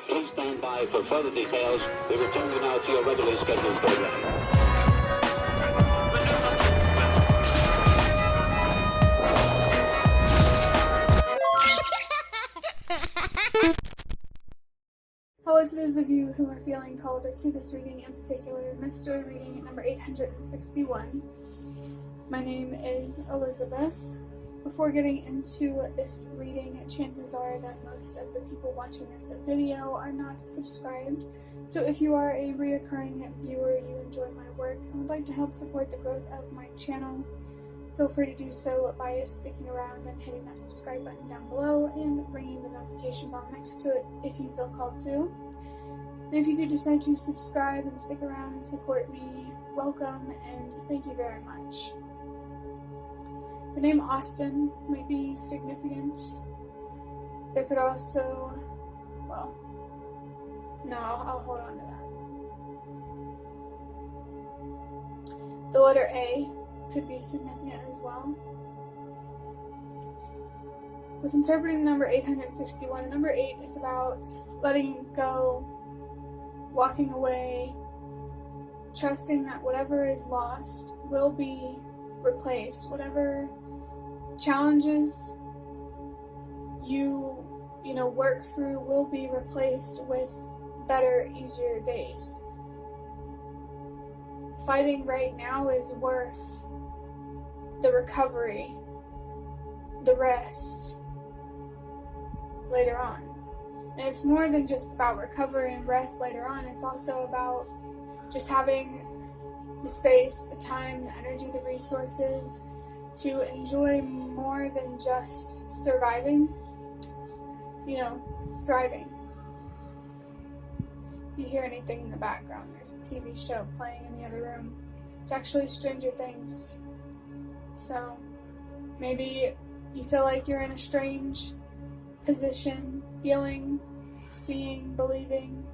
Please stand by for further details. We return you now to your regularly scheduled program. Hello to those of you who are feeling called to this reading, in particular, mystery reading number 861. My name is Elizabeth. Before getting into this reading, chances are that most of the people watching this video are not subscribed. So if you are a reoccurring viewer, you enjoy my work, and would like to help support the growth of my channel, feel free to do so by sticking around and hitting that subscribe button down below and ringing the notification bell next to it if you feel called to. And if you do decide to subscribe and stick around and support me, welcome and thank you very much. The name Austin might be significant. There could also, well, no, I'll hold on to that. The letter A could be significant as well. With interpreting the number 861, number 8 is about letting go, walking away, trusting that whatever is lost will be replaced. Whatever challenges you work through will be replaced with better, easier days. Fighting right now is worth the recovery, the rest later on. And it's more than just about recovery and rest later on. It's also about just having the space, the time, the energy, the resources to enjoy more than just surviving, thriving. If you hear anything in the background, there's a TV show playing in the other room. It's actually Stranger Things. So maybe you feel like you're in a strange position, feeling, seeing, believing,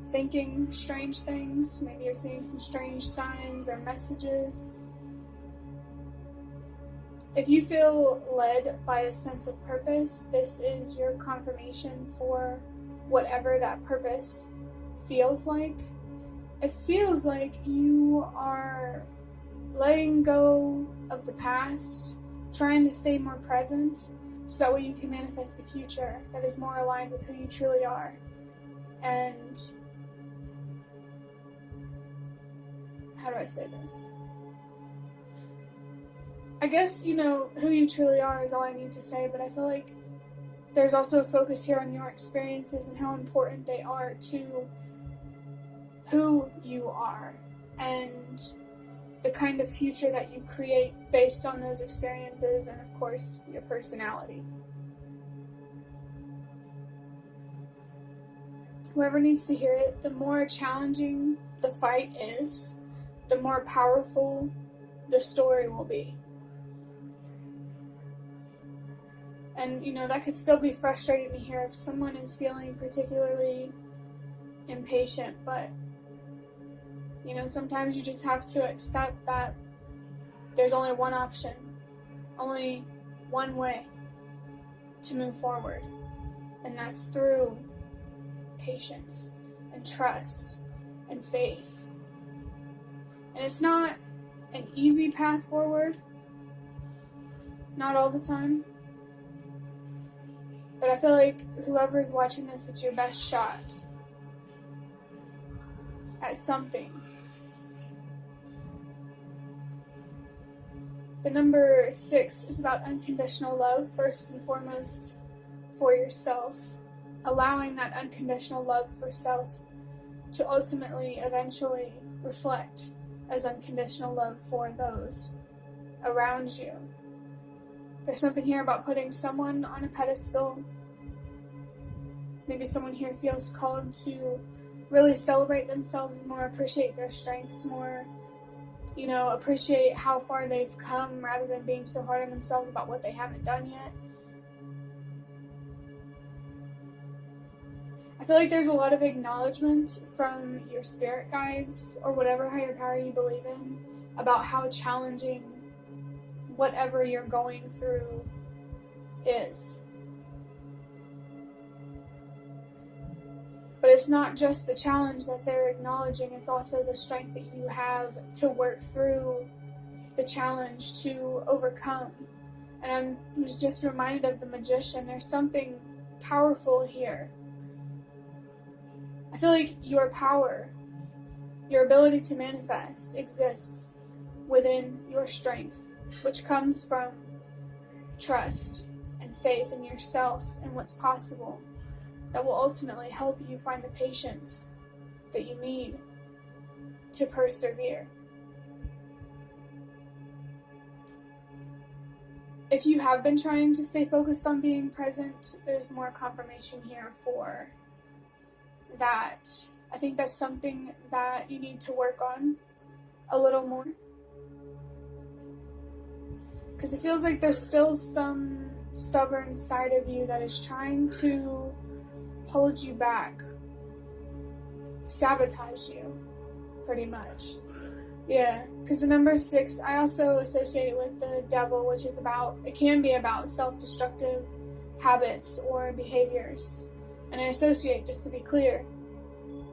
thinking strange things. Maybe you're seeing some strange signs or messages. If you feel led by a sense of purpose, this is your confirmation for whatever that purpose feels like. It feels like you are letting go of the past, trying to stay more present, so that way you can manifest a future that is more aligned with who you truly are. And how do I say this? I guess, who you truly are is all I need to say, but I feel like there's also a focus here on your experiences and how important they are to who you are and the kind of future that you create based on those experiences and, of course, your personality. Whoever needs to hear it, the more challenging the fight is, the more powerful the story will be. And, that could still be frustrating to hear if someone is feeling particularly impatient, but, sometimes you just have to accept that there's only one option, only one way to move forward, and that's through patience and trust and faith. And it's not an easy path forward, not all the time. But I feel like whoever is watching this, it's your best shot at something. The number 6 is about unconditional love, first and foremost for yourself. Allowing that unconditional love for self to ultimately, eventually reflect as unconditional love for those around you. There's something here about putting someone on a pedestal. Maybe someone here feels called to really celebrate themselves more, appreciate their strengths more, appreciate how far they've come rather than being so hard on themselves about what they haven't done yet. I feel like there's a lot of acknowledgement from your spirit guides or whatever higher power you believe in about how challenging whatever you're going through is. But it's not just the challenge that they're acknowledging, it's also the strength that you have to work through the challenge, to overcome. And I was just reminded of the magician. There's something powerful here. I feel like your power, your ability to manifest, exists within your strength, which comes from trust and faith in yourself and what's possible, that will ultimately help you find the patience that you need to persevere. If you have been trying to stay focused on being present, there's more confirmation here for that. I think that's something that you need to work on a little more. Because it feels like there's still some stubborn side of you that is trying to hold you back, sabotage you, pretty much. Yeah, because the number 6, I also associate it with the devil, which is it can be about self-destructive habits or behaviors. And I associate, just to be clear,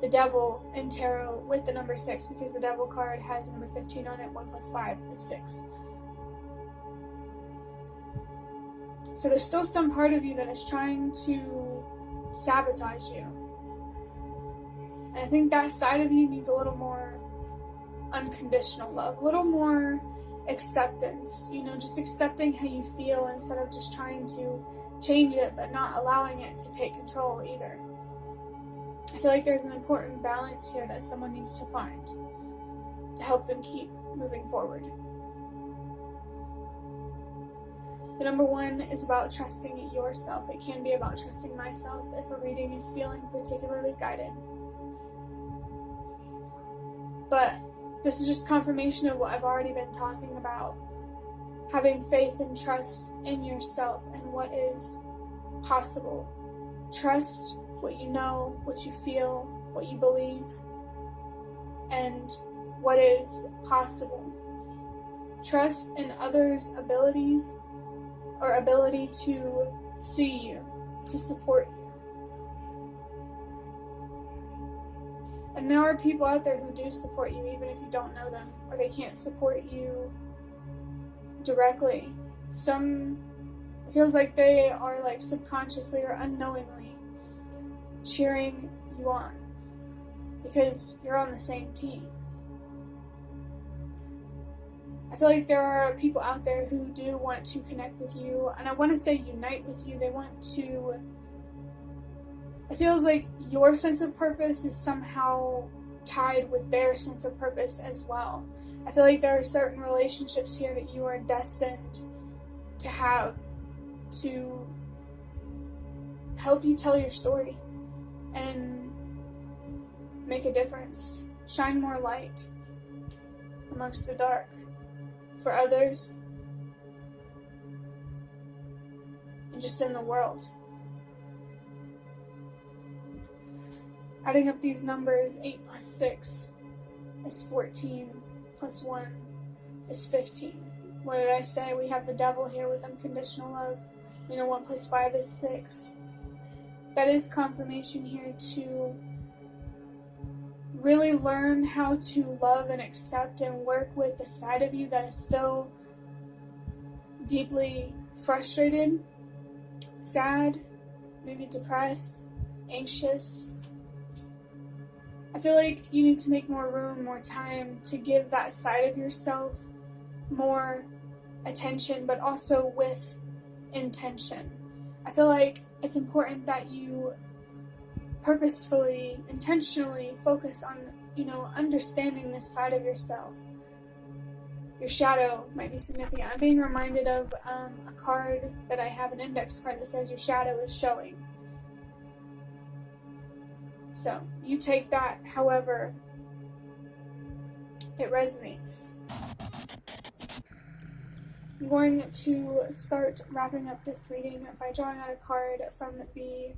the devil in tarot with the number 6 because the devil card has the number 15 on it. 1 + 5 is 6. So there's still some part of you that is trying to sabotage you. And I think that side of you needs a little more unconditional love, a little more acceptance, just accepting how you feel instead of just trying to change it, but not allowing it to take control either. I feel like there's an important balance here that someone needs to find to help them keep moving forward. The number 1 is about trusting yourself. It can be about trusting myself if a reading is feeling particularly guided. But this is just confirmation of what I've already been talking about. Having faith and trust in yourself and what is possible. Trust what you know, what you feel, what you believe, and what is possible. Trust in others' abilities or ability to see you, to support you. And there are people out there who do support you even if you don't know them, or they can't support you directly. It feels like they are subconsciously or unknowingly cheering you on because you're on the same team. I feel like there are people out there who do want to connect with you, and I want to say unite with you. They want to... It feels like your sense of purpose is somehow tied with their sense of purpose as well. I feel like there are certain relationships here that you are destined to have to help you tell your story and make a difference, shine more light amongst the dark for others and just in the world. Adding up these numbers, 8 + 6 is 14, + 1 is 15. What did I say? We have the devil here with unconditional love. 1 + 5 is 6. That is confirmation here to really learn how to love and accept and work with the side of you that is still deeply frustrated, sad, maybe depressed, anxious. I feel like you need to make more room, more time to give that side of yourself more attention, but also with intention. I feel like it's important that you purposefully, intentionally focus on, understanding this side of yourself. Your shadow might be significant. I'm being reminded of a card that I have, an index card that says your shadow is showing. So, you take that however it resonates. I'm going to start wrapping up this reading by drawing out a card from the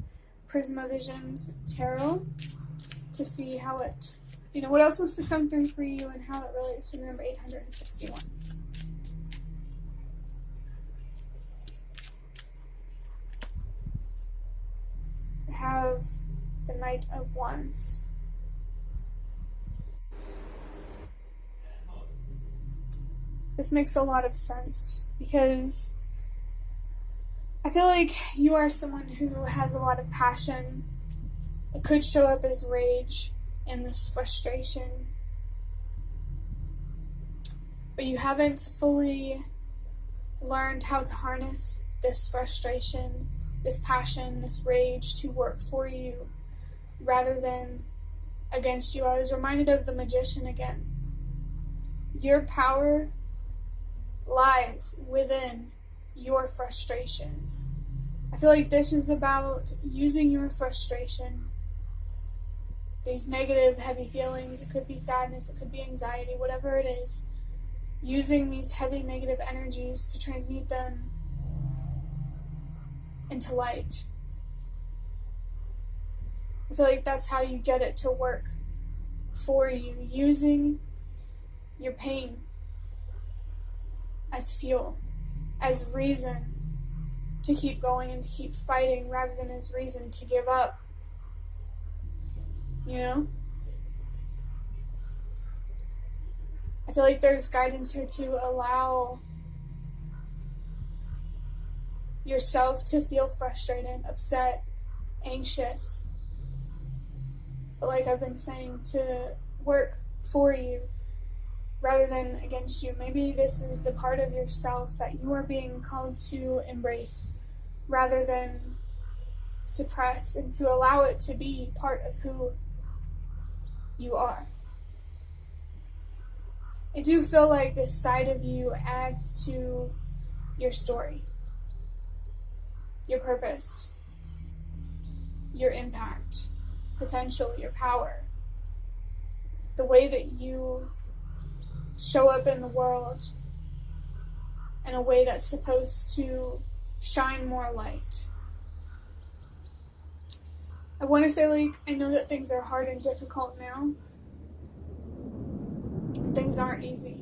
Prisma Visions Tarot to see how it, what else was to come through for you and how it relates to the number 861. I have the Knight of Wands. This makes a lot of sense because I feel like you are someone who has a lot of passion. It could show up as rage and this frustration, but you haven't fully learned how to harness this frustration, this passion, this rage to work for you rather than against you. I was reminded of the Magician again. Your power lies within your frustrations. I feel like this is about using your frustration, these negative, heavy feelings. It could be sadness, it could be anxiety, whatever it is. Using these heavy negative energies to transmute them into light. I feel like that's how you get it to work for you, using your pain as fuel, as reason to keep going and to keep fighting rather than as reason to give up. I feel like there's guidance here to allow yourself to feel frustrated, upset, anxious. But like I've been saying, to work for you rather than against you. Maybe this is the part of yourself that you are being called to embrace rather than suppress, and to allow it to be part of who you are. I do feel like this side of you adds to your story, your purpose, your impact, potential, your power, the way that you show up in the world in a way that's supposed to shine more light. I want to say, I know that things are hard and difficult now. Things aren't easy.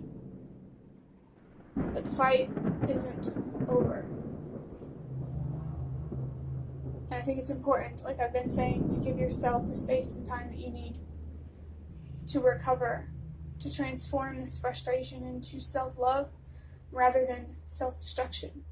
But the fight isn't over. And I think it's important, like I've been saying, to give yourself the space and time that you need to recover, to transform this frustration into self-love rather than self-destruction.